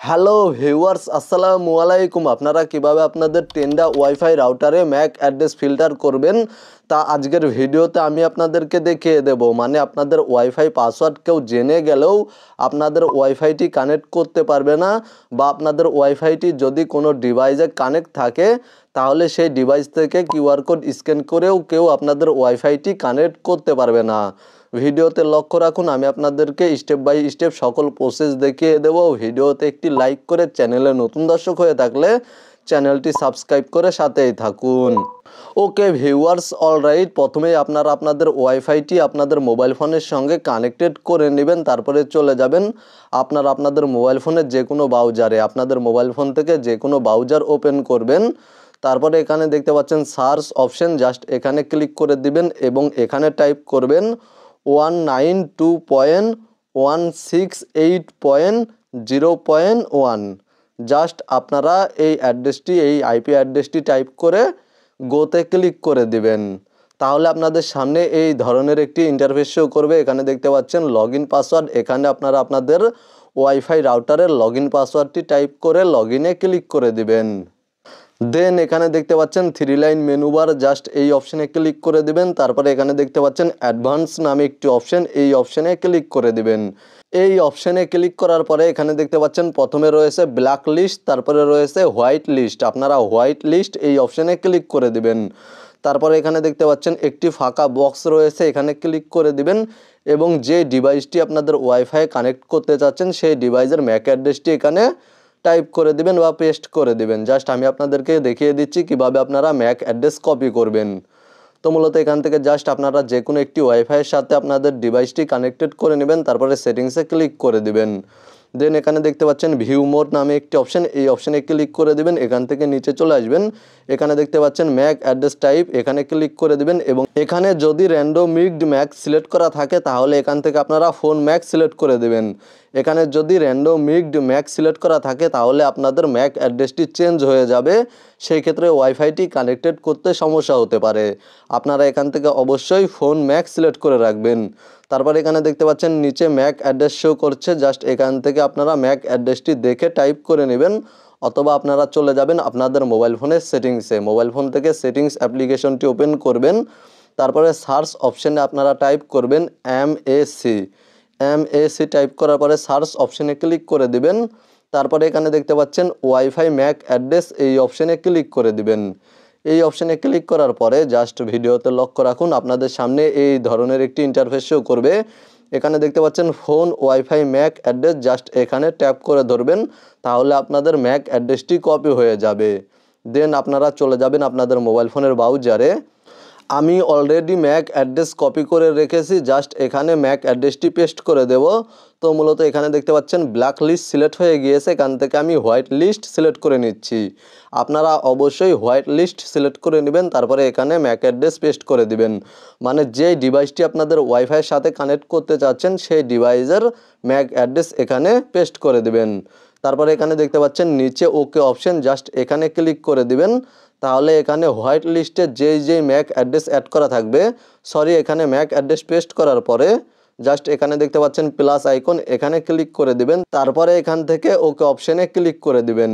Hello viewers, আসসালামু আলাইকুম। আপনারা কিভাবে আপনাদের টেন্ডা ওয়াইফাই রাউটারে ম্যাক অ্যাড্রেস ফিল্টার করবেন তা আজকের ভিডিওতে আমি আপনাদেরকে দেখিয়ে দেব। মানে আপনাদের ওয়াইফাই পাসওয়ার্ড কেউ জেনে গেলেও আপনাদের ওয়াইফাইটি কানেক্ট করতে পারবে না, বা আপনাদের ওয়াইফাইটি যদি কোনো ডিভাইসে কানেক্ট থাকে তাহলে সেই ডিভাইস থেকে কিউআর কোড স্ক্যান করেও কেউ আপনাদের ওয়াইফাইটি কানেক্ট করতে পারবে না। ভিডিওতে লক্ষ্য রাখুন, আমি আপনাদেরকে স্টেপ বাই স্টেপ সকল প্রসেস দেখিয়ে দেব। ভিডিওতে একটি লাইক করে চ্যানেলে নতুন দর্শক হয়ে থাকলে চ্যানেলটি সাবস্ক্রাইব করে সাথেই থাকুন। ওকে ভিউয়ার্স, অলরাইট, প্রথমেই আপনারা আপনাদের ওয়াইফাইটি আপনাদের মোবাইল ফোনের সঙ্গে কানেক্টেড করে নেবেন। তারপরে চলে যাবেন আপনাদের মোবাইল ফোনের যে কোনো ব্রাউজারে। আপনাদের মোবাইল ফোন থেকে যে কোনো ব্রাউজার ওপেন করবেন। তারপরে এখানে দেখতে পাচ্ছেন সার্চ অপশন, জাস্ট এখানে ক্লিক করে দিবেন এবং এখানে টাইপ করবেন 192.168.0.1। জাস্ট আপনারা এই আইপি অ্যাড্রেসটি টাইপ করে গোতে ক্লিক করে দিবেন। তাহলে আপনাদের সামনে এই ধরনের একটি ইন্টারফেস শো করবে। এখানে দেখতে পাচ্ছেন লগইন পাসওয়ার্ড। এখানে আপনারা আপনাদের ওয়াইফাই রাউটারের লগইন পাসওয়ার্ডটি টাইপ করে লগইনে ক্লিক করে দিবেন। দেন এখানে দেখতে পাচ্ছেন 3 লাইন মেনু বার, জাস্ট এই অপশানে ক্লিক করে দিবেন। তারপরে এখানে দেখতে পাচ্ছেন অ্যাডভান্স নামে একটি অপশান, এই অপশানে ক্লিক করে দিবেন। এই অপশানে ক্লিক করার পরে এখানে দেখতে পাচ্ছেন প্রথমে রয়েছে ব্ল্যাক লিস্ট, তারপরে রয়েছে হোয়াইট লিস্ট। আপনারা হোয়াইট লিস্ট এই অপশানে ক্লিক করে দিবেন। তারপরে এখানে দেখতে পাচ্ছেন একটি ফাঁকা বক্স রয়েছে, এখানে ক্লিক করে দিবেন এবং যে ডিভাইসটি আপনাদের ওয়াইফাই কানেক্ট করতে চাচ্ছেন সেই ডিভাইসের ম্যাক অ্যাড্রেসটি এখানে টাইপ করে দিবেন বা পেস্ট করে দিবেন। জাস্ট আমি আপনাদেরকে দেখিয়ে দিচ্ছি কিভাবে আপনারা ম্যাক অ্যাড্রেস কপি করবেন। তো মূলত এখান থেকে জাস্ট আপনারা যে কোনো একটি ওয়াইফাইয়ের সাথে আপনাদের ডিভাইসটি কানেক্টেড করে নেবেন, তারপরে সেটিংসে ক্লিক করে দিবেন। দেন এখানে দেখতে পাচ্ছেন ভিউ মোড নামে একটি অপশান, এই অপশানে ক্লিক করে দিবেন। এখান থেকে নিচে চলে আসবেন, এখানে দেখতে পাচ্ছেন ম্যাক অ্যাড্রেস টাইপ, এখানে ক্লিক করে দিবেন এবং এখানে যদি র্যান্ডম মিক্সড ম্যাক সিলেক্ট করা থাকে তাহলে এখান থেকে আপনারা ফোন ম্যাক সিলেক্ট করে দেবেন। এখানে যদি র্যান্ডম মিক্সড ম্যাক সিলেক্ট করা থাকে তাহলে আপনাদের ম্যাক অ্যাড্রেসটি চেঞ্জ হয়ে যাবে, সেই ক্ষেত্রে ওয়াইফাইটি কানেক্টেড করতে সমস্যা হতে পারে। আপনারা এখান থেকে অবশ্যই ফোন ম্যাক সিলেক্ট করে রাখবেন। তারপর এখানে দেখতে পাচ্ছেন নিচে ম্যাক অ্যাড্রেস শো করছে, জাস্ট এখান থেকে আপনারা ম্যাক অ্যাড্রেসটি দেখে টাইপ করে নেবেন, অথবা আপনারা চলে যাবেন আপনাদের মোবাইল ফোনের সেটিংসে। মোবাইল ফোন থেকে সেটিংস অ্যাপ্লিকেশনটি ওপেন করবেন, তারপরে সার্চ অপশানে আপনারা টাইপ করবেন MAC টাইপ করার পরে সার্চ অপশানে ক্লিক করে দিবেন। তারপরে এখানে দেখতে পাচ্ছেন ওয়াইফাই ম্যাক অ্যাড্রেস, এই অপশানে ক্লিক করে দিবেন। এই অপশানে ক্লিক করার পরে জাস্ট ভিডিওতে লক্ষ্য রাখুন, আপনাদের সামনে এই ধরনের একটি ইন্টারফেস শো করবে। এখানে দেখতে পাচ্ছেন phone wifi Mac address, just এখানে ট্যাপ করে ধরবেন, তাহলে আপনাদের ম্যাক অ্যাড্রেসটি কপি হয়ে যাবে। দেন আপনারা চলে যাবেন আপনাদের মোবাইল ফোনের ব্রাউজারে। আমি অলরেডি ম্যাক অ্যাড্রেস কপি করে রেখেছি, জাস্ট এখানে ম্যাক অ্যাড্রেসটি পেস্ট করে দেব। তো মূলত এখানে দেখতে পাচ্ছেন ব্ল্যাক লিস্ট সিলেক্ট হয়ে গিয়েছে, এখান থেকে আমি হোয়াইট লিস্ট সিলেক্ট করে নিচ্ছি। আপনারা অবশ্যই হোয়াইট লিস্ট সিলেক্ট করে নেবেন, তারপরে এখানে ম্যাক অ্যাড্রেস পেস্ট করে দিবেন। মানে যে ডিভাইসটি আপনাদের ওয়াইফাইয়ের সাথে কানেক্ট করতে চাচ্ছেন সেই ডিভাইসের ম্যাক অ্যাড্রেস এখানে পেস্ট করে দিবেন। তারপরে এখানে দেখতে পাচ্ছেন নিচে ওকে অপশন, জাস্ট এখানে ক্লিক করে দিবেন। তাহলে এখানে হোয়াইট লিস্টে যেই ম্যাক অ্যাড্রেস অ্যাড করা থাকবে, এখানে ম্যাক অ্যাড্রেস পেস্ট করার পরে জাস্ট এখানে দেখতে পাচ্ছেন প্লাস আইকন, এখানে ক্লিক করে দিবেন। তারপরে এখান থেকে ওকে অপশানে ক্লিক করে দিবেন।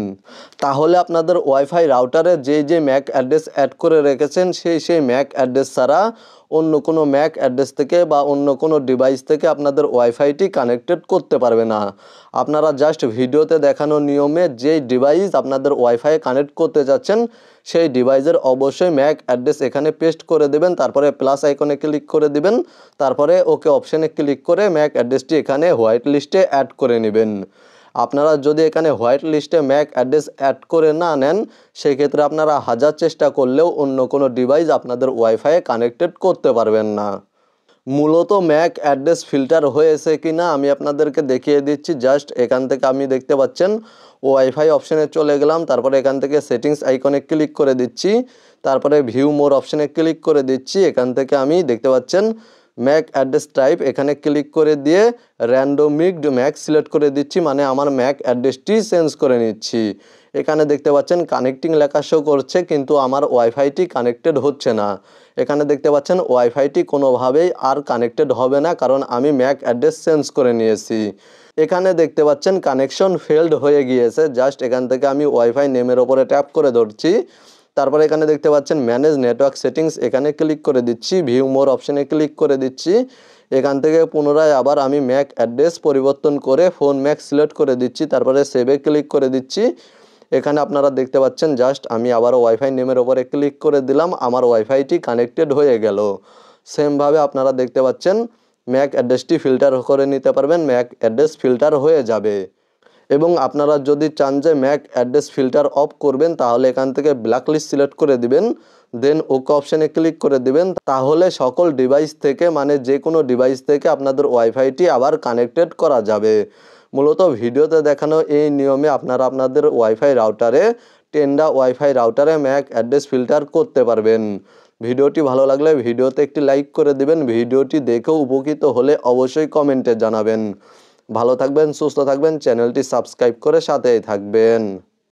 তাহলে আপনাদের ওয়াইফাই রাউটারে যে ম্যাক অ্যাড্রেস অ্যাড করে রেখেছেন সেই ম্যাক অ্যাড্রেস ছাড়া অন্য কোনো ম্যাক অ্যাড্রেস থেকে বা অন্য কোনো ডিভাইস থেকে আপনাদের ওয়াইফাইটি কানেক্টেড করতে পারবে না। আপনারা জাস্ট ভিডিওতে দেখানো নিয়মে যেই ডিভাইস আপনাদের ওয়াইফাই কানেক্ট করতে যাচ্ছেন সেই ডিভাইসের অবশ্যই ম্যাক অ্যাড্রেস এখানে পেস্ট করে দেবেন, তারপরে প্লাস আইকনে ক্লিক করে দিবেন, তারপরে ওকে অপশানে ক্লিক করে ম্যাক অ্যাড্রেসটি এখানে হোয়াইট লিস্টে অ্যাড করে নেবেন। আপনারা যদি এখানে হোয়াইট লিস্টে ম্যাক অ্যাড্রেস অ্যাড করে না নেন, সেই ক্ষেত্রে আপনারা হাজার চেষ্টা করলেও অন্য কোনো ডিভাইস আপনাদের ওয়াইফাইয়ে কানেক্টেড করতে পারবেন না। মূলত ম্যাক অ্যাড্রেস ফিল্টার হয়েছে কি না আমি আপনাদেরকে দেখিয়ে দিচ্ছি। জাস্ট এখান থেকে আমি দেখতে পাচ্ছেন ওয়াইফাই অপশানে চলে গেলাম, তারপরে এখান থেকে সেটিংস আইকনে ক্লিক করে দিচ্ছি, তারপরে ভিউ মোর অপশানে ক্লিক করে দিচ্ছি। এখান থেকে আমি দেখতে পাচ্ছেন ম্যাক অ্যাড্রেস টাইপ, এখানে ক্লিক করে দিয়ে র্যান্ডম মিক্সড ম্যাক সিলেক্ট করে দিচ্ছি, মানে আমার ম্যাক অ্যাড্রেসটি চেঞ্জ করে নিচ্ছি। এখানে দেখতে পাচ্ছেন কানেক্টিং লেখা শো করছে, কিন্তু আমার ওয়াইফাইটি কানেক্টেড হচ্ছে না। এখানে দেখতে পাচ্ছেন ওয়াইফাইটি কোনোভাবেই আর কানেক্টেড হবে না, কারণ আমি ম্যাক অ্যাড্রেস চেঞ্জ করে নিয়েছি। এখানে দেখতে পাচ্ছেন কানেকশন ফেলড হয়ে গিয়েছে। জাস্ট এখান থেকে আমি ওয়াইফাই নেমের ওপরে ট্যাপ করে ধরছি। তারপরে এখানে দেখতে পাচ্ছেন ম্যানেজ নেটওয়ার্ক সেটিংস, এখানে ক্লিক করে দিচ্ছি। ভিউ মোর অপশনে ক্লিক করে দিচ্ছি। এখান থেকে পুনরায় আবার আমি ম্যাক অ্যাড্রেস পরিবর্তন করে ফোন ম্যাক সিলেক্ট করে দিচ্ছি। তারপরে সেভে ক্লিক করে দিচ্ছি। এখানে আপনারা দেখতে পাচ্ছেন জাস্ট আমি আবারও ওয়াইফাই নেমের ওপরে ক্লিক করে দিলাম, আমার ওয়াইফাইটি কানেক্টেড হয়ে গেল। সেমভাবে আপনারা দেখতে পাচ্ছেন ম্যাক অ্যাড্রেসটি ফিল্টার করে নিতে পারবেন, ম্যাক অ্যাড্রেস ফিল্টার হয়ে যাবে। এবং আপনারা যদি চান যে ম্যাক অ্যাড্রেস ফিল্টার অফ করবেন তাহলে এখান থেকে ব্ল্যাক লিস্ট সিলেক্ট করে দিবেন, দেন ওকে অপশানে ক্লিক করে দিবেন। তাহলে সকল ডিভাইস থেকে মানে যে কোনো ডিভাইস থেকে আপনাদের ওয়াইফাইটি আবার কানেক্টেড করা যাবে। মূলত ভিডিওতে দেখানো এই নিয়মে আপনারা আপনাদের ওয়াইফাই রাউটারে টেন্ডা ওয়াইফাই রাউটারে ম্যাক অ্যাড্রেস ফিল্টার করতে পারবেন। ভিডিওটি ভালো লাগলে ভিডিওতে একটি লাইক করে দিবেন। ভিডিওটি দেখেও উপকৃত হলে অবশ্যই কমেন্টে জানাবেন। ভালো থাকবেন, সুস্থ থাকবেন, চ্যানেলটি সাবস্ক্রাইব করে সাথেই থাকবেন।